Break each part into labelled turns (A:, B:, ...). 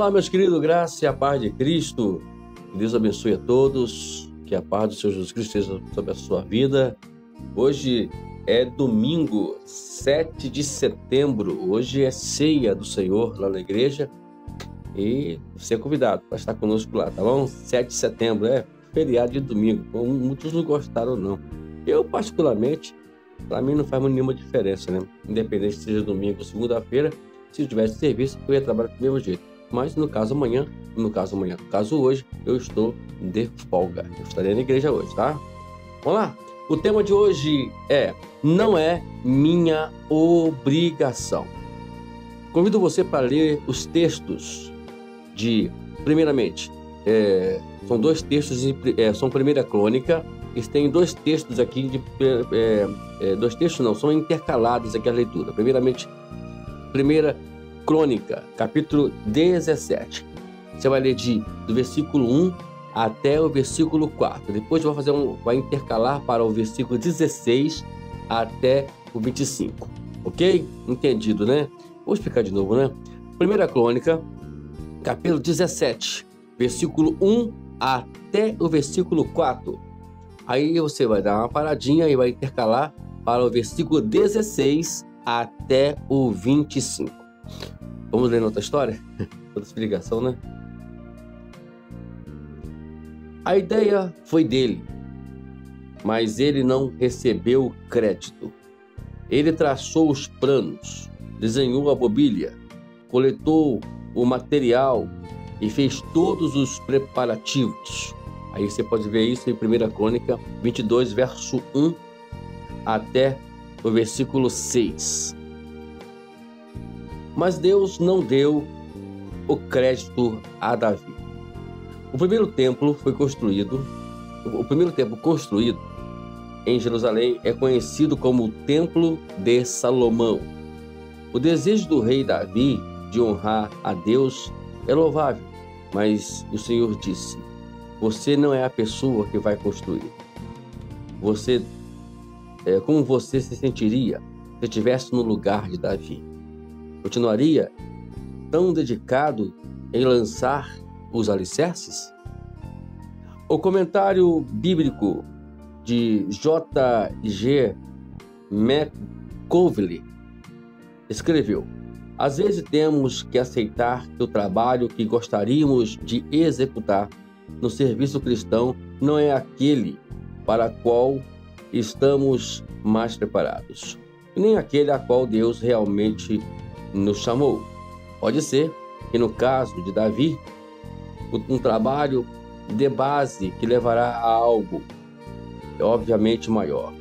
A: Olá, meus queridos, graça e a paz de Cristo. Que Deus abençoe a todos, que a paz do Senhor Jesus Cristo esteja sobre a sua vida. Hoje é domingo, 7 de setembro. Hoje é ceia do Senhor lá na igreja e você é convidado para estar conosco lá, tá bom? 7 de setembro é feriado de domingo, muitos não gostaram não. Eu particularmente, para mim não faz nenhuma diferença, né? Independente se seja domingo ou segunda-feira, se eu tivesse serviço, eu ia trabalhar do mesmo jeito. Mas no caso hoje, eu estou de folga. Eu estarei na igreja hoje, tá? Vamos lá? O tema de hoje é: não é minha obrigação. Convido você para ler os textos primeiramente, são dois textos, são Primeira Crônica, e tem dois textos aqui, dois textos não, são intercalados aqui a leitura. Primeiramente, Primeira Crônica, capítulo 17. Você vai ler do versículo 1 até o versículo 4. Depois vai intercalar para o versículo 16 até o 25. Ok? Entendido, né? Vou explicar de novo, né? Primeira Crônica, capítulo 17, versículo 1 até o versículo 4. Aí você vai dar uma paradinha e vai intercalar para o versículo 16 até o 25. Vamos ler outra história? Toda explicação, né? A ideia foi dele, mas ele não recebeu crédito. Ele traçou os planos, desenhou a mobília, coletou o material e fez todos os preparativos. Aí você pode ver isso em 1 Crônica 22, verso 1 até o versículo 6. Mas Deus não deu o crédito a Davi. O primeiro templo construído em Jerusalém é conhecido como o Templo de Salomão. O desejo do rei Davi de honrar a Deus é louvável, mas o Senhor disse: você não é a pessoa que vai construir. Como você se sentiria se estivesse no lugar de Davi? Continuaria tão dedicado em lançar os alicerces? O comentário bíblico de J.G. McCovely escreveu: às vezes temos que aceitar que o trabalho que gostaríamos de executar no serviço cristão não é aquele para o qual estamos mais preparados, nem aquele a qual Deus realmente nos chamou. Pode ser que no caso de Davi, um trabalho de base que levará a algo obviamente maior.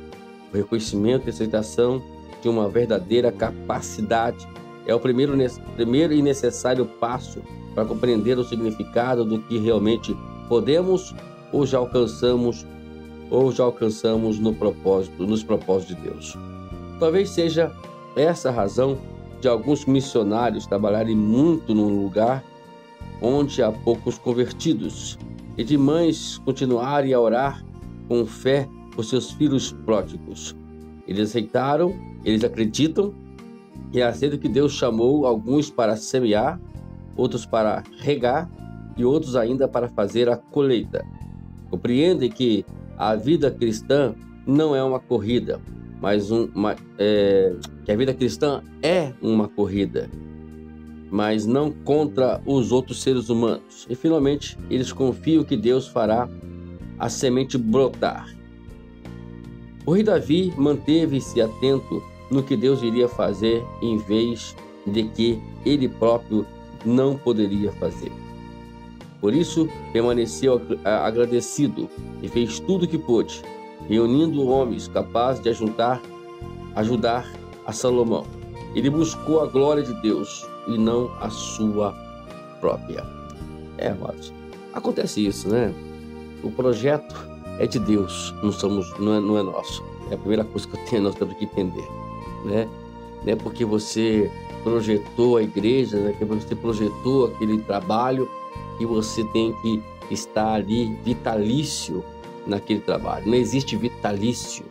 A: O reconhecimento e aceitação de uma verdadeira capacidade é o primeiro e necessário passo para compreender o significado do que realmente podemos ou já alcançamos nos propósitos de Deus. Talvez seja essa a razão de alguns missionários trabalharem muito num lugar onde há poucos convertidos e de mães continuarem a orar com fé por seus filhos pródigos. Eles acreditam e aceitam que Deus chamou alguns para semear, outros para regar e outros ainda para fazer a colheita. Compreendem que a vida cristã não é uma corrida, que a vida cristã é uma corrida, mas não contra os outros seres humanos. E finalmente, eles confiam que Deus fará a semente brotar. O rei Davi manteve-se atento no que Deus iria fazer, em vez de que ele próprio não poderia fazer. Por isso, permaneceu agradecido e fez tudo o que pôde, reunindo homens capazes de ajudar a Salomão. Ele buscou a glória de Deus e não a sua própria. Mas acontece isso, né? O projeto é de Deus, não é nosso. É a primeira coisa que nós temos que entender, né? Não é porque você projetou a igreja, né? Que você projetou aquele trabalho que você tem que estar ali vitalício naquele trabalho. Não existe vitalício,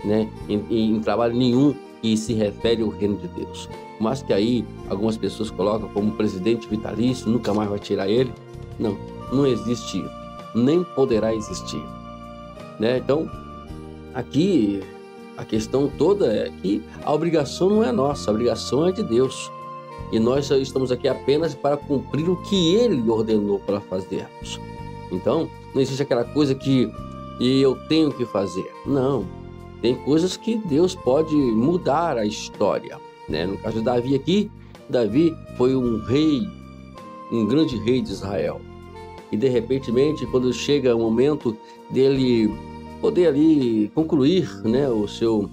A: né? Em trabalho nenhum que se refere ao reino de Deus. mas que aí algumas pessoas colocam como presidente vitalício, nunca mais vai tirar ele. Não, não existe isso, nem poderá existir, né? Então, aqui a questão toda é que a obrigação não é nossa, a obrigação é de Deus. E nós estamos aqui apenas para cumprir o que Ele ordenou para fazermos. Então, não existe aquela coisa que eu tenho que fazer. Não, tem coisas que Deus pode mudar a história, né? No caso de Davi aqui, Davi foi um rei, um grande rei de Israel. E de repente, quando chega o momento dele poder ali concluir, né, o seu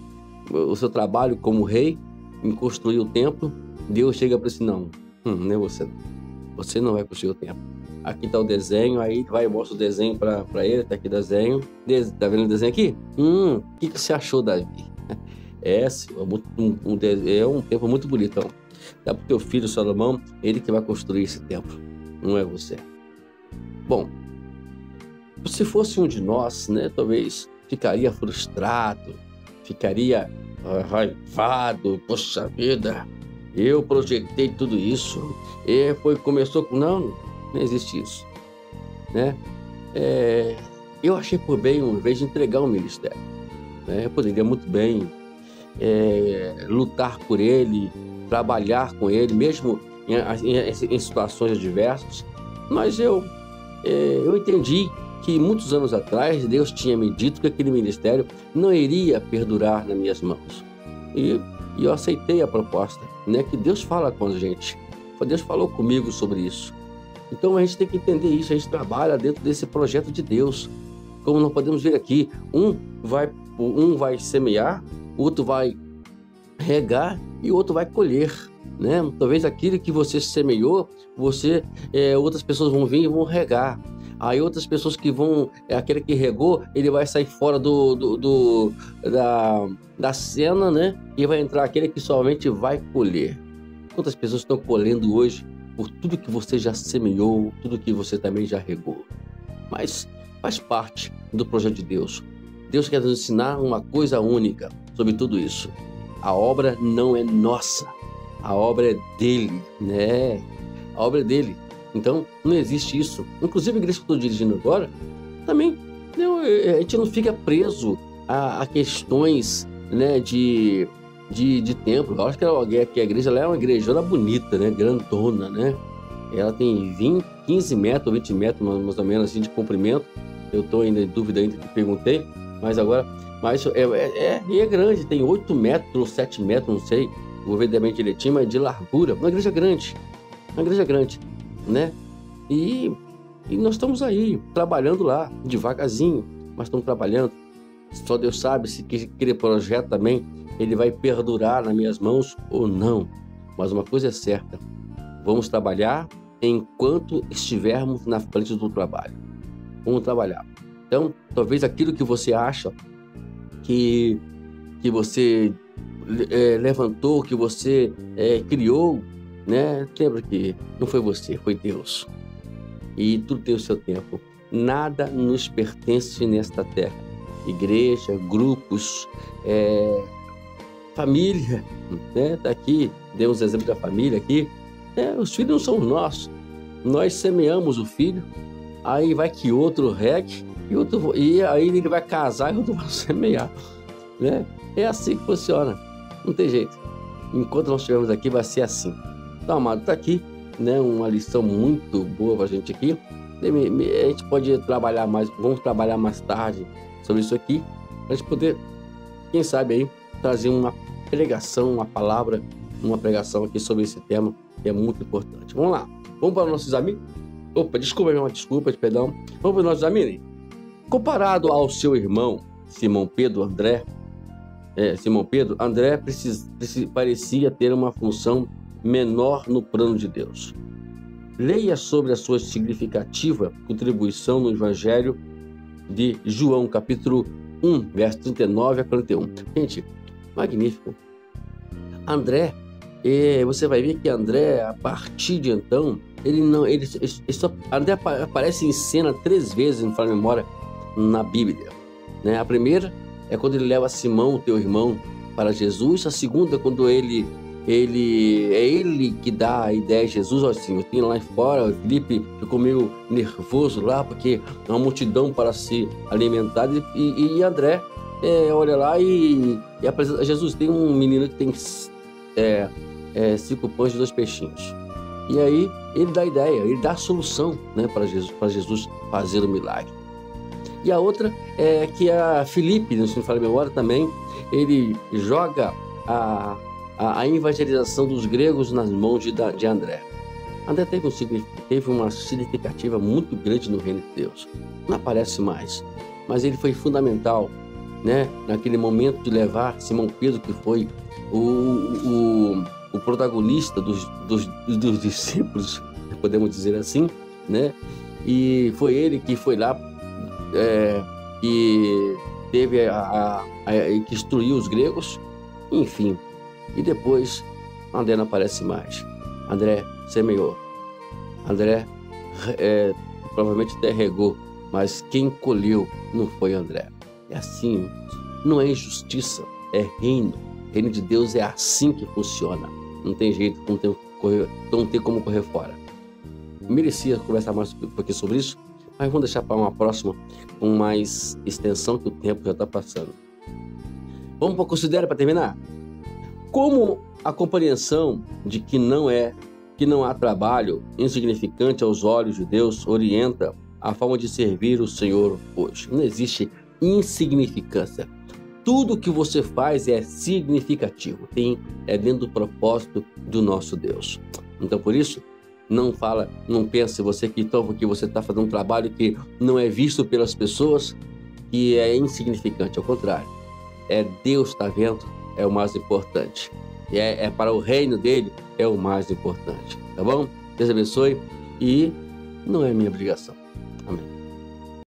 A: trabalho como rei, em construir o templo, Deus chega para ele assim, não é você não. Você não vai construir o templo. Aqui está o desenho, aí vai e mostra o desenho para ele, está aqui o desenho. Tá vendo o desenho aqui? O que você achou, Davi? É um templo muito bonitão. Dá para o teu filho Salomão, ele que vai construir esse templo, não é você. Bom, se fosse um de nós, né, talvez ficaria frustrado, ficaria raivado, poxa vida, eu projetei tudo isso, e começou com... Não existe isso, né? Eu achei por bem, uma vez, de entregar o ministério, né? Eu poderia muito bem lutar por ele, trabalhar com ele, mesmo em situações adversas, mas eu entendi que muitos anos atrás Deus tinha me dito que aquele ministério não iria perdurar nas minhas mãos. E eu aceitei a proposta, né? Que Deus fala com a gente. Deus falou comigo sobre isso. Então a gente tem que entender isso, a gente trabalha dentro desse projeto de Deus. Como nós podemos ver aqui, um vai semear, o outro vai regar e o outro vai colher, né? Talvez aquilo que você semeou, outras pessoas vão vir e vão regar. Aí outras pessoas que vão, aquele que regou, ele vai sair fora da cena, né? E vai entrar aquele que somente vai colher. Quantas pessoas estão colhendo hoje por tudo que você já semeou, tudo que você também já regou? Mas faz parte do projeto de Deus. Deus quer nos ensinar uma coisa única sobre tudo isso. A obra não é nossa, a obra é dele, né? A obra é dele. Então, não existe isso. Inclusive, a igreja que eu estou dirigindo agora, também, a gente não fica preso a questões, né, de templo. Eu acho que a igreja ela é uma igrejona bonita, né, grandona, né? Ela tem 15 metros, 20 metros, mais ou menos, assim, de comprimento. Eu estou ainda em dúvida, ainda que perguntei, mas é grande, tem 8 metros, 7 metros, não sei, vou ver direitinho, mas de largura. Uma igreja grande, né? E nós estamos aí, trabalhando lá, devagarzinho, mas estamos trabalhando. Só Deus sabe se aquele projeto também, ele vai perdurar nas minhas mãos ou não. Mas uma coisa é certa, vamos trabalhar enquanto estivermos na frente do trabalho. Vamos trabalhar. Então, talvez aquilo que você acha que você levantou, que você criou, né? Lembra que não foi você, foi Deus. E tudo tem o seu tempo. Nada nos pertence nesta terra. Igreja, grupos, família, né? Tá aqui, demos exemplo da família aqui. Os filhos não são nossos. Nós semeamos o filho, aí vai que outro regue, e aí ele vai casar e outro vai semear, né? É assim que funciona. Não tem jeito. Enquanto nós estivermos aqui, vai ser assim. Então, amado, está aqui, né, uma lição muito boa para a gente aqui. A gente pode trabalhar mais, vamos trabalhar mais tarde sobre isso aqui, para a gente poder, quem sabe aí, trazer uma pregação, uma pregação aqui sobre esse tema, que é muito importante. Vamos lá, vamos para os nossos amigos. Perdão. Vamos para os nossos amigos. Comparado ao seu irmão, Simão Pedro, André parecia ter uma função menor no plano de Deus. Leia sobre a sua significativa contribuição no Evangelho de João, capítulo 1, verso 39 a 41. Gente, magnífico. André, você vai ver que André, a partir de então, André aparece em cena 3 vezes, não falo memória, na Bíblia, né? A primeira é quando ele leva Simão, teu irmão, para Jesus. A segunda é quando ele é ele que dá a ideia a Jesus, assim, eu tenho lá fora, o Felipe ficou meio nervoso lá, porque é uma multidão para se alimentar, e André olha lá e apresenta, Jesus, tem um menino que tem 5 pães e 2 peixinhos. E aí ele dá a ideia, ele dá a solução, né, para Jesus fazer o milagre. E a outra é que a Felipe, se não me falha a memória também, ele joga a evangelização dos gregos nas mãos de André. André teve uma significativa muito grande no reino de Deus. Não aparece mais, mas ele foi fundamental, né, naquele momento de levar Simão Pedro, que foi o protagonista dos discípulos, podemos dizer assim, né? E foi ele que foi lá, que teve que instruiu os gregos, enfim. E depois André não aparece mais. André semeou. André provavelmente até regou, mas quem colheu não foi André. É assim, não é injustiça, é reino. O reino de Deus é assim que funciona. Não tem jeito, não tem como correr fora. Merecia conversar mais um pouquinho sobre isso, mas vamos deixar para uma próxima com mais extensão, que o tempo já está passando. Vamos para o considero para terminar? Como a compreensão de que não há trabalho insignificante aos olhos de Deus orienta a forma de servir o Senhor hoje. Não existe insignificância. Tudo que você faz é significativo, é dentro do propósito do nosso Deus. Então, por isso, não pense porque você está fazendo um trabalho que não é visto pelas pessoas, que é insignificante. Ao contrário, Deus está vendo, é o mais importante. Para o reino dele, é o mais importante. Tá bom? Deus abençoe e não é minha obrigação. Amém.